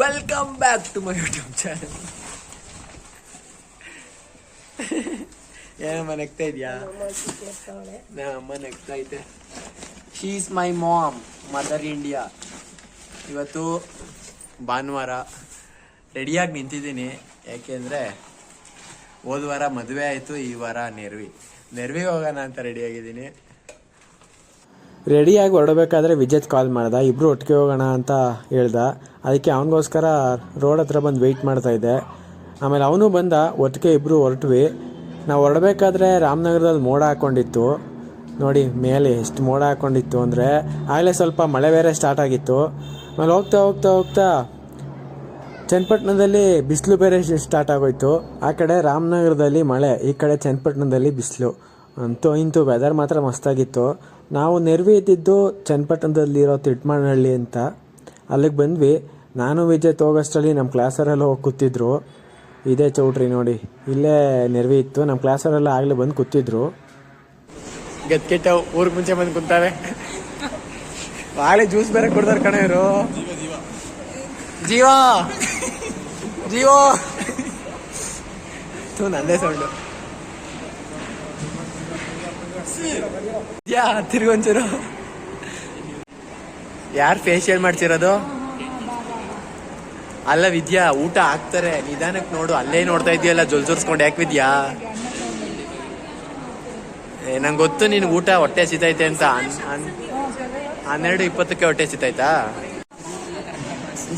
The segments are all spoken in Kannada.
Welcome back to my YouTube channel. ಏನಮ್ಮ ನೆಗ್ತಾ ಇದೆಯಾ? ನಮ್ಮಮ್ಮ ನೆಗ್ತಾ ಐತೆ. She is my mom, mother India. ಇವತ್ತು ಭಾನುವಾರ ರೆಡಿಯಾಗಿ ನಿಂತಿದ್ದೀನಿ. ಯಾಕೆಂದರೆ ಹೋದ ವಾರ ಮದುವೆ ಆಯಿತು, ಈ ವಾರ ನೆರವಿಗೆ ಹೋಗೋಣ ಅಂತ ರೆಡಿಯಾಗಿದ್ದೀನಿ. ರೆಡಿಯಾಗಿ ಹೊರಡಬೇಕಾದ್ರೆ ವಿಜಯ್ ಕಾಲ್ ಮಾಡ್ದ, ಇಬ್ಬರು ಒಟ್ಟಿಗೆ ಹೋಗೋಣ ಅಂತ ಹೇಳ್ದ. ಅದಕ್ಕೆ ಅವನಿಗೋಸ್ಕರ ರೋಡ್ ಹತ್ರ ಬಂದು ವೆಯ್ಟ್ ಮಾಡ್ತಾಯಿದ್ದೆ. ಆಮೇಲೆ ಅವನು ಬಂದ, ಒಟ್ಟಿಗೆ ಇಬ್ಬರು ಹೊರಟ್ವಿ. ನಾವು ಹೊರಡಬೇಕಾದ್ರೆ ರಾಮನಗರದಲ್ಲಿ ಮೋಡ ಹಾಕ್ಕೊಂಡಿತ್ತು ನೋಡಿ, ಮೇಲೆ ಎಷ್ಟು ಮೋಡ ಹಾಕ್ಕೊಂಡಿತ್ತು ಅಂದರೆ ಆಗಲೇ ಸ್ವಲ್ಪ ಮಳೆ ಬೇರೆ ಸ್ಟಾರ್ಟ್ ಆಗಿತ್ತು. ಆಮೇಲೆ ಹೋಗ್ತಾ ಹೋಗ್ತಾ ಹೋಗ್ತಾ ಚನ್ನಪಟ್ಟಣದಲ್ಲಿ ಬಿಸಿಲು ಬೇರೆ ಸ್ಟಾರ್ಟ್ ಆಗೋಯ್ತು. ಆ ಕಡೆ ರಾಮನಗರದಲ್ಲಿ ಮಳೆ, ಈ ಕಡೆ ಚನ್ನಪಟ್ಟಣದಲ್ಲಿ ಬಿಸಿಲು. ಅಂತೂ ಇಂತೂ ವೆದರ್ ಮಾತ್ರ ಮಸ್ತಾಗಿತ್ತು. ನಾವು ನೆರವಿ ಇದ್ದಿದ್ದು ಚನ್ನಪಟ್ಟಣದಲ್ಲಿರೋ ತಿಟ್ಮಾನಹಳ್ಳಿ ಅಂತ, ಅಲ್ಲಿಗೆ ಬಂದ್ವಿ. ನಾನು ವಿಜಯ್ ಹೋಗೋಷ್ಟರಲ್ಲಿ ನಮ್ಮ ಕ್ಲಾಸರೆಲ್ಲ ಹೋಗಿ ಕೂತಿದ್ರು. ಇದೇ ಚೌಟ್ರಿ ನೋಡಿ, ಇಲ್ಲೇ ನೆರವಿ ಇತ್ತು. ನಮ್ಮ ಕ್ಲಾಸರೆಲ್ಲ ಆಗಲೇ ಬಂದು ಕೂತಿದ್ರು. ಗತ್ಕೆಟ್ಟ ಊರಿಗೆ ಮುಂಚೆ ಬಂದು ಕುಂತಾವೆ. ಬಾಳೆ ಜ್ಯೂಸ್ ಬೇರೆ ಕೊಡ್ತಾರೆ ಕಣ ಇವರು. ಜೀವ ಜೀವ ನಂದೇ ಸೌಂಡು. ತಿರುಗೊಂಚೂರು. ಯಾರು ಫೇಶಿಯಲ್ ಮಾಡ್ತಿರೋದು? ಅಲ್ಲ ವಿದ್ಯಾ, ಊಟ ಹಾಕ್ತಾರೆ, ನಿಧಾನಕ್ಕೆ ನೋಡು. ಅಲ್ಲೇ ನೋಡ್ತಾ ಇದೆಯಲ್ಲ ಜೋರ್ಸ್ಕೊಂಡು. ಯಾಕೆ ವಿದ್ಯಾ? ನಂಗೆ ಗೊತ್ತು ನಿನ್ಗೆ ಊಟ ಹೊಟ್ಟೆ ಸಿತೈತೆ ಅಂತ. 12:20 ಹೊಟ್ಟೆ ಸಿತಾಯ್ತಾ?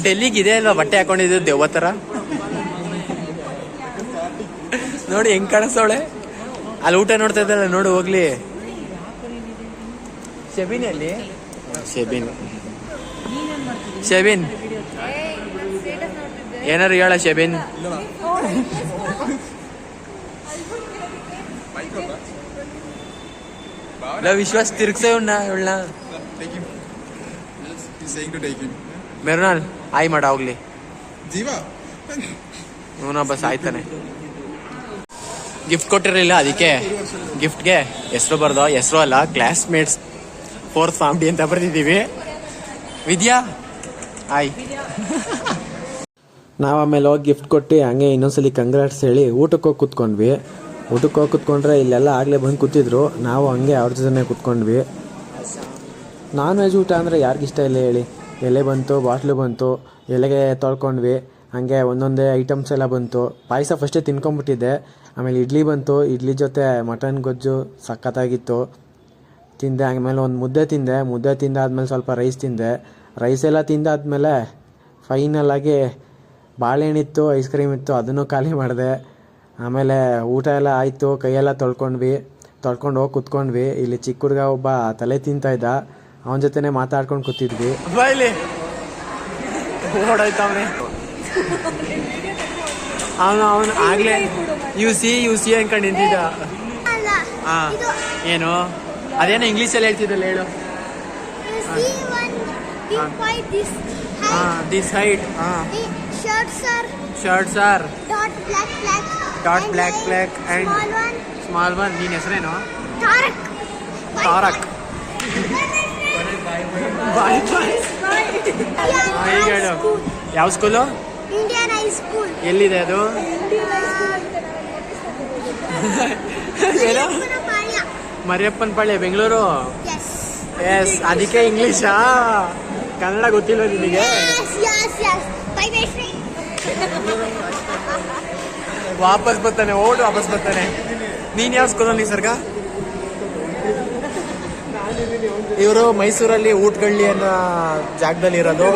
ಡೆಲ್ಲಿಗೆ ಇದೆ ಅಲ್ವಾ ಬಟ್ಟೆ ಹಾಕೊಂಡಿದ್ದು ದೆವ್ವ ಥರ ನೋಡಿ, ಹೆಂಗ್ ಕಾಣಿಸ್ತವಳೆ. ಅಲ್ಲಿ ಊಟ ನೋಡ್ತಾ ಇದ್ದಲ್ಲ ನೋಡು, ಹೋಗ್ಲಿ. ಶೆಬಿನ್ ಅಲ್ಲಿ ಶೆಬಿನ್ ಏನಾರು ಹೇಳ ಶೆಬಿನ್. ವಿಶ್ವಾಸ ತಿರ್ಗ್ಸೇವಣ್ಣ ಇವಳನ್ನ. ಮೆರುನಾಲ್ ಆಯ್ ಮಾಡ ಹೋಗ್ಲಿ. ಇವನ ಬಸ್ ಆಯ್ತಾನೆ. ಗಿಫ್ಟ್ ಕೊಟ್ಟಿರಲಿಲ್ಲ, ಅದಕ್ಕೆ ಗಿಫ್ಟ್ಗೆ ಹೆಸರು ಬರ್ದೋ. ಹೆಸರು ಅಲ್ಲ, ಕ್ಲಾಸ್ಮೇಟ್ಸ್ 4th ಫಾರ್ಮ್ ಡಿ ಅಂತ ಬರ್ದಿದ್ದೀವಿ. ವಿದ್ಯಾ ಆಯ್. ನಾವು ಆಮೇಲೆ ಹೋಗಿ ಗಿಫ್ಟ್ ಕೊಟ್ಟು ಹಂಗೆ ಇನ್ನೊಂದ್ಸಲಿ ಕಂಗ್ರಾಟ್ಸ್ ಹೇಳಿ ಊಟಕ್ಕೆ ಹೋಗಿ ಕೂತ್ಕೊಂಡ್ವಿ. ಊಟಕ್ಕೆ ಹೋಗಿ ಕೂತ್ಕೊಂಡ್ರೆ ಇಲ್ಲೆಲ್ಲ ಆಗಲೇ ಬಂದು ಕೂತಿದ್ರು. ನಾವು ಹಂಗೆ ಅವ್ರ ಜೊತೆ ಕೂತ್ಕೊಂಡ್ವಿ. ನಾನ್ ವೆಜ್ ಊಟ ಅಂದರೆ ಯಾರಿಗಿಷ್ಟ ಇಲ್ಲ ಹೇಳಿ. ಎಲೆ ಬಂತು, ಬಾಟ್ಲು ಬಂತು, ಎಲೆಗೆ ತೊಳ್ಕೊಂಡ್ವಿ. ಹಾಗೆ ಒಂದೊಂದೇ ಐಟಮ್ಸ್ ಎಲ್ಲ ಬಂತು. ಪಾಯಸ ಫಸ್ಟೇ ತಿನ್ಕೊಂಬಿಟ್ಟಿದ್ದೆ. ಆಮೇಲೆ ಇಡ್ಲಿ ಬಂತು, ಇಡ್ಲಿ ಜೊತೆ ಮಟನ್ ಗೊಜ್ಜು ಸಖತ್ತಾಗಿತ್ತು. ತಿಂದೆ. ಆಮೇಲೆ ಒಂದು ಮುದ್ದೆ ತಿಂದಾದ್ಮೇಲೆ ಸ್ವಲ್ಪ ರೈಸ್ ತಿಂದೆ. ರೈಸ್ ಎಲ್ಲ ತಿಂದಾದ್ಮೇಲೆ ಫೈನಲ್ ಆಗಿ ಬಾಳೆಹಣ್ಣಿತ್ತು, ಐಸ್ ಕ್ರೀಮ್ ಇತ್ತು, ಅದನ್ನು ಖಾಲಿ ಮಾಡಿದೆ. ಆಮೇಲೆ ಊಟ ಎಲ್ಲ ಆಯಿತು, ಕೈಯೆಲ್ಲ ತೊಳ್ಕೊಂಡು ಹೋಗಿ ಕೂತ್ಕೊಂಡ್ವಿ. ಇಲ್ಲಿ ಚಿಕ್ಕ ಹುಡುಗ ಒಬ್ಬ ತಲೆ ತಿಂತಾ ಇದ್ದ, ಅವನ ಜೊತೆನೆ ಮಾತಾಡ್ಕೊಂಡು ಕೂತಿದ್ವಿ. ಅವನು ಆಗ್ಲೇ ಯು ಸಿ ಅನ್ಕೊಂಡು ನಿಂತಿದ್ದ. ಏನು ಅದೇನೋ ಇಂಗ್ಲೀಷಲ್ಲಿ ಹೇಳ್ತಿದ್ದಲ್ಲ, ಹೇಳು. This white shirts are dot black and small one. ನೀನ್ ಹೆಸರೇನು? ತಾರಕ್. ಈಗ ಹೇಳು, ಯಾವ ಸ್ಕೂಲು? Indian high school. ಎಲ್ಲಿದೆ ಅದು? ಮರಿಯಪ್ಪನ ಪಾಳ್ಯ, ಬೆಂಗಳೂರು. ಎಸ್, ಅದಕ್ಕೆ ಇಂಗ್ಲೀಷಾ? ಕನ್ನಡ ಗೊತ್ತಿಲ್ಲ ನಿನಗೆ? ವಾಪಸ್ ಬರ್ತಾನೆ, ವಾಪಸ್ ಬರ್ತಾನೆ. ನೀನ್ ಯಾವ ಸ್ಕೂಲಲ್ಲಿ ಸರ್ಗ? ಇವರು ಮೈಸೂರಲ್ಲಿ ಊಟಗಳ್ಳಿ ಅನ್ನೋ ಜಾಗದಲ್ಲಿ ಇರೋದು.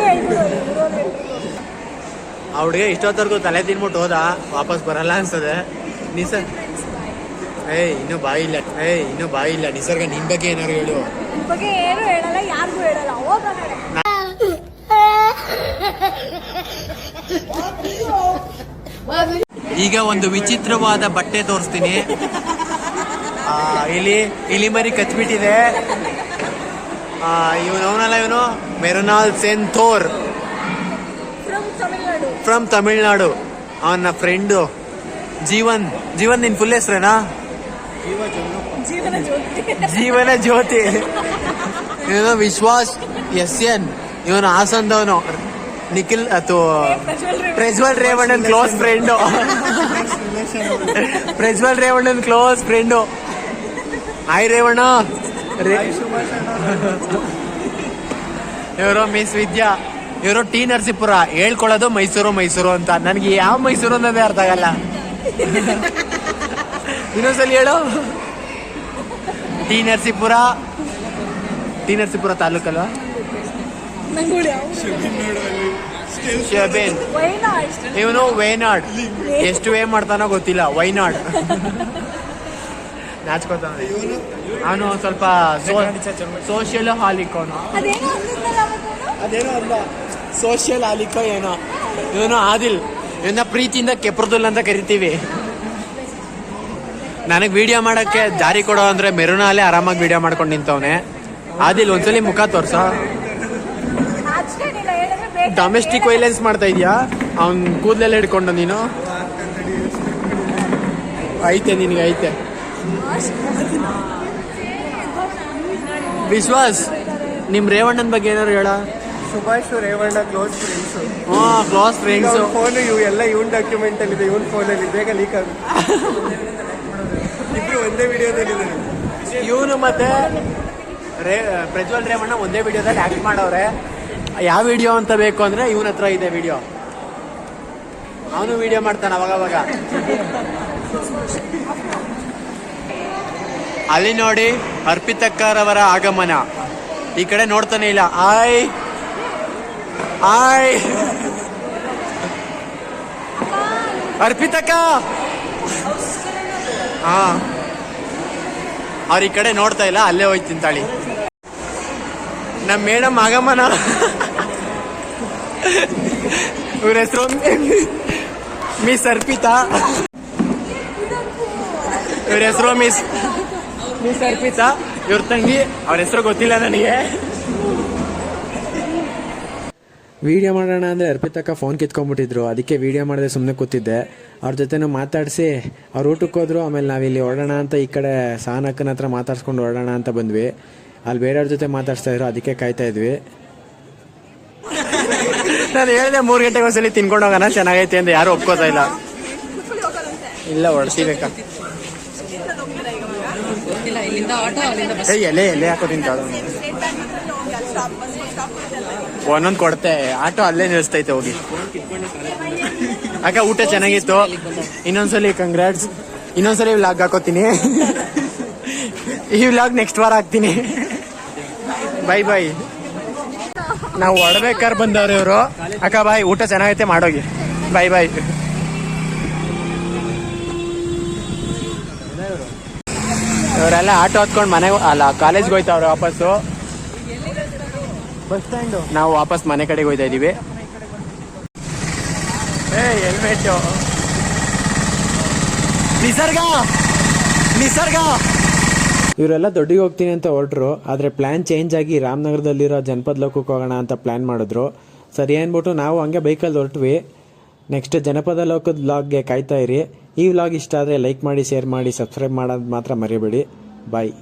ಅವ್ಳಿಗೆ ಇಷ್ಟೊತ್ತರ್ಗೂ ತಲೆ ತಿನ್ಬಿಟ್ಟು ಹೋದ, ವಾಪಸ್ ಬರಲ್ಲ ಅನ್ಸದೆ. ಇನ್ನೂ ಬಾಯಿ ಇಲ್ಲ. ನಿಸರ್ಗ ನಿನ್ ಬಗ್ಗೆ ಏನಾರು ಹೇಳು. ಈಗ ಒಂದು ವಿಚಿತ್ರವಾದ ಬಟ್ಟೆ ತೋರಿಸ್ತೀನಿ. ಇಲಿ ಮರಿ ಕಚ್ಬಿಟ್ಟಿದೆ. ಇವನು ಮೆರುನಾಲ್ ಸೆಂಥೋರ್ ಫ್ರಮ್ ತಮಿಳ್ನಾಡು. ಅವನ ಫ್ರೆಂಡು ಜೀವನ್. ನಿನ್ ಫುಲ್ ಹೆಸ್ರೇನಾ? ಜೀವನ ಜ್ಯೋತಿ. ಇವನು ವಿಶ್ವಾಸ್ SN. ಇವನು ಹಾಸನದವನು. ನಿಖಿಲ್ ಅಥವಾ ಪ್ರಜ್ವಲ್ ರೇವಣ್ಣನ್ ಕ್ಲೋಸ್ ಫ್ರೆಂಡು. ಪ್ರಜ್ವಲ್ ರೇವಣ್ಣನ್ ಕ್ಲೋಸ್ ಫ್ರೆಂಡು. ಹಾಯ್ ರೇವಣ್ಣ. ಇವರು ಮಿಸ್ ವಿದ್ಯಾ, ಇವರು ಟಿ ನರಸೀಪುರ. ಹೇಳ್ಕೊಳ್ಳೋದು ಮೈಸೂರು ಅಂತ. ನನಗೆ ಯಾವ ಮೈಸೂರು ಅನ್ನೋದೇ ಅರ್ಥ ಆಗಲ್ಲ. ಇನ್ನೊಂದ್ಸಲ ಹೇಳು. ಟಿ ನರಸೀಪುರ ತಾಲೂಕಲ್ವಾ? ಶಬೇನ್. ಇವನು ವೈನಾಡ್. ಎಷ್ಟು ವೇ ಮಾಡ್ತಾನೋ ಗೊತ್ತಿಲ್ಲ. ವೈನಾಡ್ ನಾಚ್ಕೋತಾನ ಅವನು. ಸ್ವಲ್ಪ ಸೋಷಿಯಲ್ ಹಾಲಿಕ್ ಅವನು. ಅದೇನೋ ಅಲ್ಲ, ಸೋಷಿಯಲ್ ಹಾಲಿಕ್ ಏನೋ. ಇವನು ಆದಿಲ್. ಇವನ್ನ ಪ್ರೀತಿಯಿಂದ ಕೆಪ್ರದುಲ್ ಅಂತ ಕರಿತೀವಿ. ನನಗೆ ವಿಡಿಯೋ ಮಾಡಕ್ಕೆ ದಾರಿ ಕೊಡೋ ಅಂದ್ರೆ ಮೆರುನಾಲೆ ಆರಾಮಾಗಿ ವಿಡಿಯೋ ಮಾಡ್ಕೊಂಡು ನಿಂತವನೆ. ಆದಿಲ್ ಒಂದ್ಸಲಿ ಮುಖ ತೋರ್ಸ. ಡೊಮೆಸ್ಟಿಕ್ ವೈಲೆನ್ಸ್ ಮಾಡ್ತಾ ಇದೀಯಾ? ಅವನ್ ಕೂದಲೆಲ್ಲ ಹಿಡ್ಕೊಂಡು ನೀನು. ಐತೆ ನಿನಗೆ ಐತೆ. ವಿಶ್ವಾಸ್, ನಿಮ್ ರೇವಣ್ಣನ ಬಗ್ಗೆ ಏನಾರು ಹೇಳ. Subhash Revanna close friends. Close friends. Phone ಎಲ್ಲ ಇವನ್ ಡಾಕ್ಯುಮೆಂಟ್ ಅಲ್ಲಿ ಇದೆ, ಇವನ್ ಫೋನ್ ಅಲ್ಲಿ ಬೇಗ ಲೀಕ್ ಆಗುತ್ತೆ. ಇಬ್ರು ಒಂದೇ ವಿಡಿಯೋದಲ್ಲಿದ್ದಾರೆ. ಇವನು ಮತ್ತೆ ಪ್ರಜ್ವಲ್ ರೇವಣ್ಣ ಒಂದೇ ವಿಡಿಯೋದಲ್ಲಿ ಆಕ್ಟ್ ಮಾಡವ್ರೆ. ಯಾವ ವಿಡಿಯೋ ಅಂತ ಬೇಕು ಅಂದ್ರೆ ಇವನ ಹತ್ರ ಇದೆ ವಿಡಿಯೋ. ಅವನು ವಿಡಿಯೋ ಮಾಡ್ತಾನೆ ಅವಾಗ. ಅಲ್ಲಿ ನೋಡಿ ಅರ್ಪಿತಕ್ಕರವರ ಆಗಮನ. ಈ ಕಡೆ ನೋಡ್ತಾನೆ ಇಲ್ಲ. ಆಯ್ ಅರ್ಪಿತಕ್ಕ. ಹಾ, ಅವ್ರ ಈ ಕಡೆ ನೋಡ್ತಾ ಇಲ್ಲ, ಅಲ್ಲೇ ಹೋಯ್ತು ತಿಂತಾಳಿ. ನಮ್ಮ ಮೇಡಮ್ ಆಗಮನ. ಇವ್ರ ಹೆಸರು ಮಿಸ್ ಅರ್ಪಿತಾ. ಇವ್ರ ಹೆಸರು ಮಿಸ್ ಅರ್ಪಿತಾ. ಇವ್ರ ತಂಗಿ, ಅವ್ರ ಹೆಸರು ಗೊತ್ತಿಲ್ಲ ನನಗೆ. ವೀಡಿಯೋ ಮಾಡೋಣ ಅಂದರೆ ಅರ್ಪಿತಕ್ಕ ಫೋನ್ ಕಿತ್ಕೊಂಡ್ಬಿಟ್ಟಿದ್ರು. ಅದಕ್ಕೆ ವೀಡಿಯೋ ಮಾಡಿದೆ ಸುಮ್ಮನೆ ಕೂತಿದ್ದೆ. ಅವ್ರ ಜೊತೆನೂ ಮಾತಾಡಿಸಿ ಅವ್ರು ಊಟಕ್ಕೆ ಹೋದ್ರು. ಆಮೇಲೆ ನಾವಿಲ್ಲಿ ಹೊರಡೋಣ ಅಂತ ಈ ಕಡೆ ಸಾನಕ್ಕನ ಹತ್ರ ಮಾತಾಡ್ಸ್ಕೊಂಡು ಹೊರಡೋಣ ಅಂತ ಬಂದ್ವಿ. ಅಲ್ಲಿ ಬೇರೆಯವ್ರ ಜೊತೆ ಮಾತಾಡ್ಸ್ತಾ ಇದ್ರು, ಅದಕ್ಕೆ ಕಾಯ್ತಾ ಇದ್ವಿ. ನಾನು ಹೇಳಿದೆ 3 ಗಂಟೆಗೆ ಒಂದ್ಸಲಿ ತಿನ್ಕೊಂಡು ಹೋಗೋಣ ಚೆನ್ನಾಗೈತೆ ಅಂತ. ಯಾರು ಒಪ್ಕೋತಾ ಇಲ್ಲ. ಇಲ್ಲ ಹೊಡ್ಸಿಬೇಕಾ? ಎಲೆ ಹಾಕೋ ತಿಂತ ಒಂದೊಂದು ಕೊಡ್ತೆ. ಆಟೋ ಅಲ್ಲೇ ನಿಲ್ಲಿಸ್ತೈತೆ ಹೋಗಿ. ಅಕ್ಕ ಊಟ ಚೆನ್ನಾಗಿತ್ತು. ಇನ್ನೊಂದ್ಸಲಿ ಕಂಗ್ರಾಟ್ಸ್. ಇನ್ನೊಂದ್ಸಲಿ ವ್ಲಾಗ್ ಹಾಕೋತೀನಿ. ಈ ವ್ಲಾಗ್ ನೆಕ್ಸ್ಟ್ ವಾರ ಹಾಕ್ತೀನಿ. ಬೈ. ನಾವು ಹೊಡ್ಬೇಕಾದ್ರೆ ಬಂದವ್ರು ಇವರು. ಅಕ್ಕ ಬಾಯ್, ಊಟ ಚೆನ್ನಾಗೈತೆ ಮಾಡೋಗಿ. ಬೈ. ಇವರೆಲ್ಲ ಆಟೋ ಹತ್ಕೊಂಡು ಮನೆಗೆ ಕಾಲೇಜ್ಗೆ ಹೋಯ್ತವ್ರೆ ವಾಪಸ್ಸು. Bus stand. ನಾವು ವಾಪಸ್ ಮನೆ ಕಡೆಗೆ ಹೋಯ್ತಾ ಇದೀವಿ. ಹೆಲ್ಮೆಟ್. ನಿಸರ್ಗ. ಇವರೆಲ್ಲ ದೊಡ್ಡಿಗೆ ಹೋಗ್ತೀನಿ ಅಂತ ಹೊರಟ್ರು. ಆದರೆ ಪ್ಲ್ಯಾನ್ ಚೇಂಜ್ ಆಗಿ ರಾಮನಗರದಲ್ಲಿರೋ ಜನಪದ ಲೋಕಕ್ಕೆ ಹೋಗೋಣ ಅಂತ ಪ್ಲ್ಯಾನ್ ಮಾಡಿದ್ರು. ಸರಿ ಅಂದ್ಬಿಟ್ಟು ನಾವು ಹಂಗೆ ಬೈಕಲ್ಲಿ ಹೊರಟ್ವಿ. ನೆಕ್ಸ್ಟ್ ಜನಪದ ಲೋಕದ ವ್ಲಾಗ್ಗೆ ಕಾಯ್ತಾ ಇರಿ. ಈ ವ್ಲಾಗ್ ಇಷ್ಟ ಆದರೆ ಲೈಕ್ ಮಾಡಿ, ಶೇರ್ ಮಾಡಿ, ಸಬ್ಸ್ಕ್ರೈಬ್ ಮಾಡೋದು ಮಾತ್ರ ಮರಿಬೇಡಿ. ಬಾಯ್.